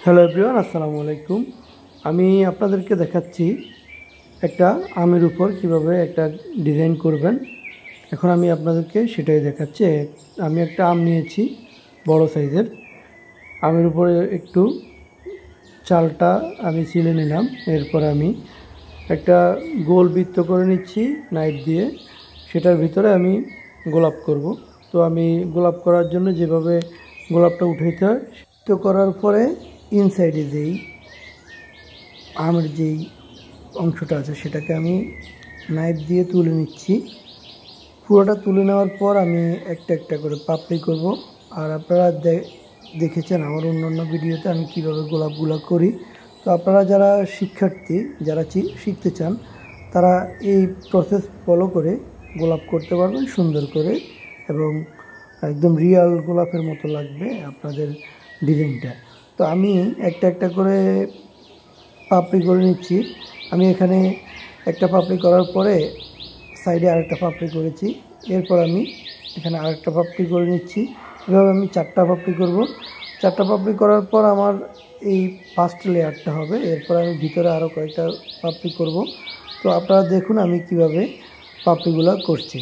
Hello everyone, আসসালামু আলাইকুম। আমি আপনাদেরকে দেখাচ্ছি একটা আমের উপর কিভাবে একটা ডিজাইন করবেন। এখন আমি আপনাদেরকে সেটাই দেখাচ্ছি। আমি একটা আম নিয়েছি বড় সাইজের। আমের উপরে একটু চালটা আমি ছিলে নিলাম। এরপর আমি একটা গোল বৃত্ত করে নিচ্ছি নাইফ দিয়ে। সেটার ভিতরে আমি গোলাপ করব। তো আমি গোলাপ করার জন্য যেভাবে গোলাপটা উঠাইতে হয় তো করার পরে ইনসাইডে যেই আমের যেই অংশটা আছে সেটাকে আমি নাইফ দিয়ে তুলে নিচ্ছি। পুরোটা তুলে নেওয়ার পর আমি একটা একটা করে পাপড়ি করব। আর আপনারা দেখেছেন আমার অন্যান্য ভিডিওতে আমি কিভাবে গোলাপগুলো করি। তো আপনারা যারা শিক্ষার্থী যারা শিখতে চান তারা এই প্রসেস ফলো করে গোলাপ করতে পারবেন সুন্দর করে, এবং একদম রিয়াল গোলাপের মতো লাগবে আপনাদের ডিজাইনটা। তো আমি একটা একটা করে পাপড়ি করে নিচ্ছি। আমি এখানে একটা পাপড়ি করার পরে সাইডে আরেকটা পাপড়ি করেছি। এরপর আমি এখানে আরেকটা পাপড়ি করে নিচ্ছি। এভাবে আমি চারটা পাপড়ি করব। চারটা পাপড়ি করার পর আমার এই ফার্স্ট লেয়ারটা হবে। এরপর আমি ভিতরে আরও কয়েকটা পাপড়ি করব। তো আপনারা দেখুন আমি কিভাবে পাপড়িগুলো করছি।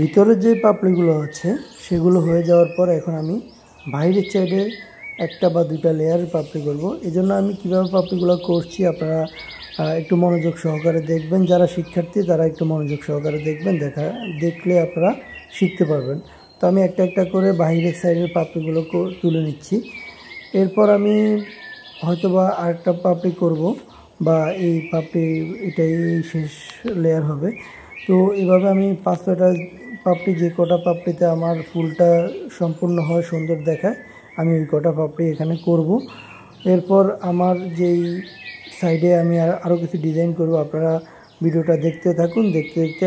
ভিতরে যে পাপড়িগুলো আছে সেগুলো হয়ে যাওয়ার পর এখন আমি বাইরের সাইডে একটা বা দুটা লেয়ারের পাপড়ি করব। এজন্য আমি কিভাবে পাপড়িগুলো করছি আপনারা একটু মনোযোগ সহকারে দেখবেন। যারা শিক্ষার্থী তারা একটু মনোযোগ সহকারে দেখবেন, দেখলে আপনারা শিখতে পারবেন। তো আমি একটা একটা করে বাইরের সাইডের পাপড়িগুলো তুলে নিচ্ছি। এরপর আমি হয়তোবা আরেকটা পাপড়ি করব, বা এই পাপড়ি এটাই শেষ লেয়ার হবে। তো এভাবে আমি 5-6টা পাপড়ি, যে কটা পাপড়িতে আমার ফুলটা সম্পূর্ণ হয় সুন্দর দেখায় আমি ওই কটা পাপড়ি এখানে করব। এরপর আমার যেই সাইডে আমি আরও কিছু ডিজাইন করব। আপনারা ভিডিওটা দেখতে থাকুন। দেখতে দেখতে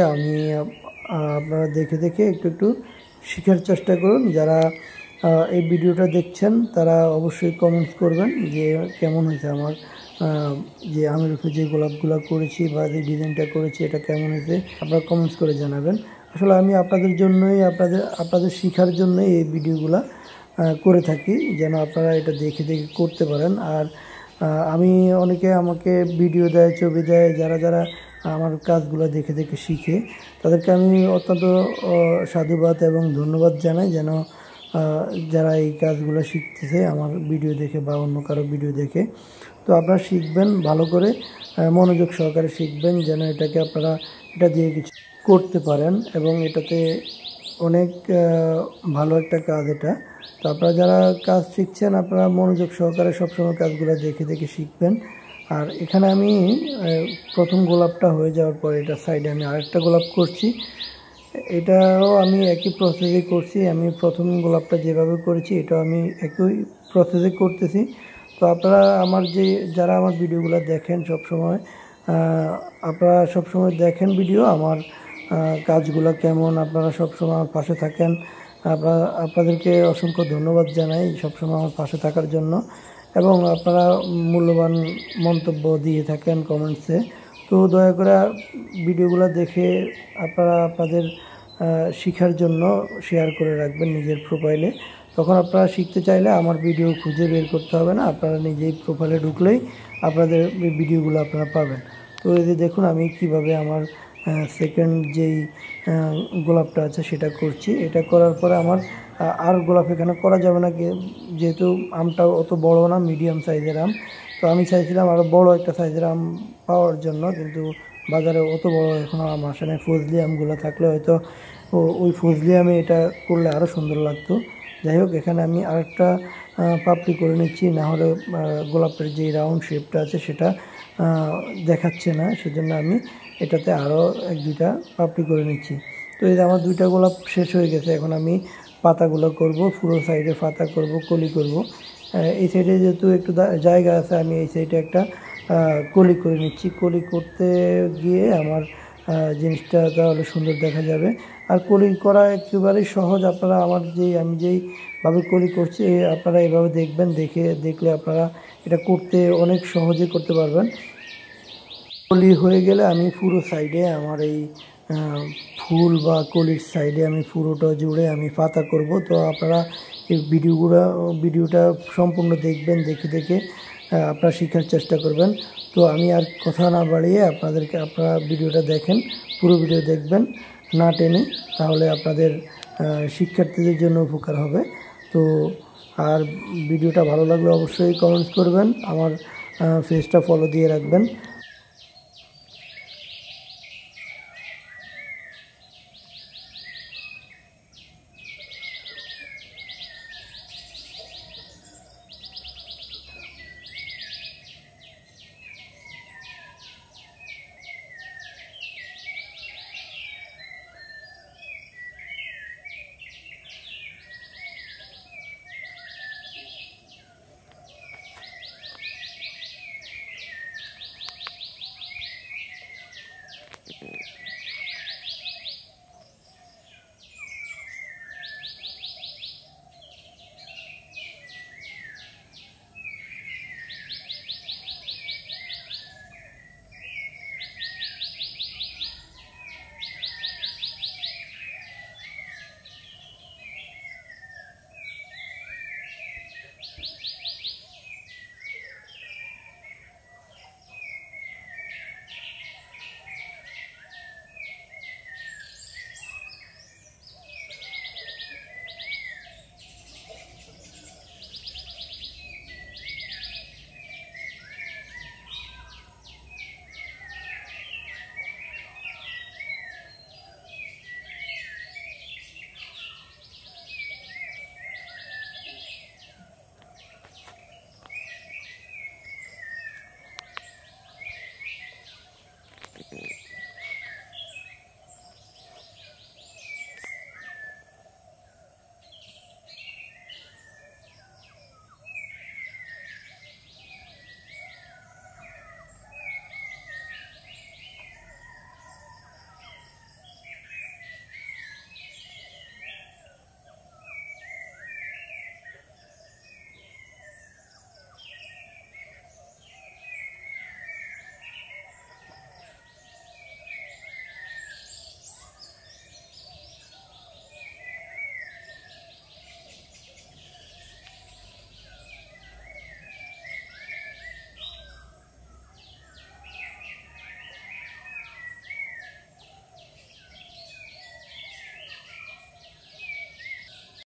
আপনারা দেখে দেখে একটু একটু শেখার চেষ্টা করুন। যারা এই ভিডিওটা দেখছেন তারা অবশ্যই কমেন্টস করবেন যে কেমন হয়েছে আমার যে আমের উপরে যে গোলাপগুলো করেছি বা যে ডিজাইনটা করেছি এটা কেমন হয়েছে আপনারা কমেন্টস করে জানাবেন। আসলে আমি আপনাদের জন্যই আপনাদের শেখার জন্যই এই ভিডিওগুলো করে থাকি, যেন আপনারা এটা দেখে দেখে করতে পারেন। আর আমি অনেকে আমাকে ভিডিও দেয়, ছবি দেয়, যারা যারা আমার কাজগুলো দেখে দেখে শিখে তাদেরকে আমি অত্যন্ত সাধুবাদ এবং ধন্যবাদ জানাই, যেন যারা এই কাজগুলো শিখতেছে আমার ভিডিও দেখে বা অন্য কারো ভিডিও দেখে। তো আপনারা শিখবেন ভালো করে, মনোযোগ সহকারে শিখবেন, যেন এটাকে আপনারা এটা দিয়ে কিছু করতে পারেন, এবং এটাতে অনেক ভালো একটা কাজ এটা। তো আপনারা যারা কাজ শিখছেন আপনারা মনোযোগ সহকারে সবসময় কাজগুলো দেখে দেখে শিখবেন। আর এখানে আমি প্রথম গোলাপটা হয়ে যাওয়ার পরে এটা সাইডে আমি আরেকটা গোলাপ করছি। এটাও আমি একই প্রসেসে করছি। আমি প্রথম গোলাপটা যেভাবে করেছি এটাও আমি একই প্রসেসে করতেছি। তো আপনারা যারা আমার ভিডিওগুলো দেখেন সবসময়, আপনারা সবসময় দেখেন ভিডিও আমার কাজগুলো কেমন, আপনারা সবসময় আমার পাশে থাকেন। আপনাদেরকে অসংখ্য ধন্যবাদ জানাই সবসময় আমার পাশে থাকার জন্য, এবং আপনারা মূল্যবান মন্তব্য দিয়ে থাকেন কমেন্টসে। তো দয়া করে ভিডিওগুলো দেখে আপনারা আপনাদের শেখার জন্য শেয়ার করে রাখবেন নিজের প্রোফাইলে। তখন আপনারা শিখতে চাইলে আমার ভিডিও খুঁজে বের করতে হবে না, আপনারা নিজেই প্রোফাইলে ঢুকলেই আপনাদের ভিডিওগুলো আপনারা পাবেন। তো এই যে দেখুন আমি কিভাবে আমার সেকেন্ড যেই গোলাপটা আছে সেটা করছি। এটা করার পরে আমার আর গোলাপ এখানে করা যাবে না, যেহেতু আমটা অত বড় না, মিডিয়াম সাইজের আম। তো আমি চাইছিলাম আরও বড় একটা সাইজের আম পাওয়ার জন্য, কিন্তু বাজারে অত বড় এখনও আম আসে না। ফজলি আমগুলো থাকলে হয়তো ওই ফজলি আমে এটা করলে আরও সুন্দর লাগতো। যাই হোক, এখানে আমি আরেকটা পাপড়ি করে নিচ্ছি, না হলে গোলাপের যেই রাউন্ড শেপটা আছে সেটা দেখাচ্ছে না, সেজন্য আমি এটাতে আরও 1-2টা পাপড়ি করে নিচ্ছি। তো এই যে আমার 2টা গোলাপ শেষ হয়ে গেছে। এখন আমি পাতাগুলো করব, পুরো সাইডে পাতা করব, কলি করব। এই সাইডে যেহেতু একটু জায়গা আছে, আমি এই সাইডে একটা কলি করে নিচ্ছি। কলি করতে গিয়ে আমার জিনিসটা তাহলে সুন্দর দেখা যাবে। আর কলি করা একেবারেই সহজ। আপনারা আমি যেইভাবে কলি করছি আপনারা এভাবে দেখবেন, দেখলে আপনারা এটা করতে অনেক সহজে করতে পারবেন। কলি হয়ে গেলে আমি পুরো সাইডে আমার এই ফুল বা কলির সাইডে আমি পুরোটা জুড়ে আমি পাতা করব। তো আপনারা এই ভিডিওটা সম্পূর্ণ দেখবেন, দেখে আপনারা শেখার চেষ্টা করবেন। তো আমি আর কথা না বাড়িয়ে আপনারা ভিডিওটা দেখেন, পুরো ভিডিও দেখবেন না টেনে, তাহলে আপনাদের শিক্ষার্থীদের জন্য উপকার হবে। তো আর ভিডিওটা ভালো লাগলে অবশ্যই কমেন্টস করবেন, আমার পেজটা ফলো দিয়ে রাখবেন।